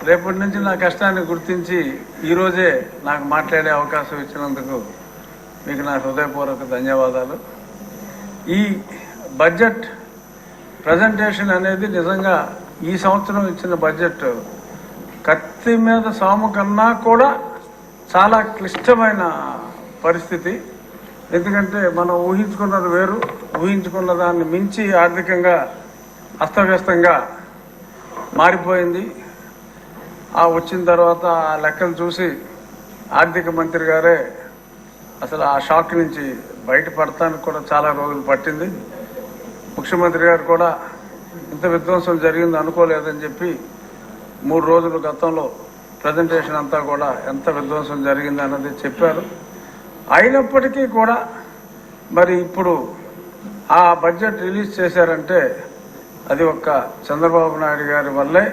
రేపటి నుంచి నా కష్టాన్ని గుర్తించి ఈరోజే నాకు మాట్లాడే అవకాశం ఇచ్చినందుకు మీకు నా హృదయపూర్వక ధన్యవాదాలు. ఈ బడ్జెట్ ప్రజెంటేషన్ అనేది నిజంగా ఈ సంవత్సరం ఇచ్చిన బడ్జెట్ కత్తి మీద సాము కన్నా కూడా చాలా క్లిష్టమైన పరిస్థితి. ఎందుకంటే మనం ఊహించుకున్నది వేరు, ఊహించుకున్న దాన్ని మించి ఆర్థికంగా అస్తవ్యస్తంగా మారిపోయింది. వచ్చిన తర్వాత ఆ లెక్కలు చూసి ఆర్థిక మంత్రి గారే అసలు ఆ షాక్ నుంచి బయటపడటానికి కూడా చాలా రోజులు పట్టింది. ముఖ్యమంత్రి గారు కూడా ఇంత విధ్వంసం జరిగింది అనుకోలేదని చెప్పి 3 రోజుల గతంలో ప్రజెంటేషన్ అంతా కూడా ఎంత విధ్వంసం జరిగింది అన్నది చెప్పారు. అయినప్పటికీ కూడా మరి ఇప్పుడు ఆ బడ్జెట్ రిలీజ్ చేశారంటే అది ఒక్క చంద్రబాబు నాయుడు గారి వల్లే.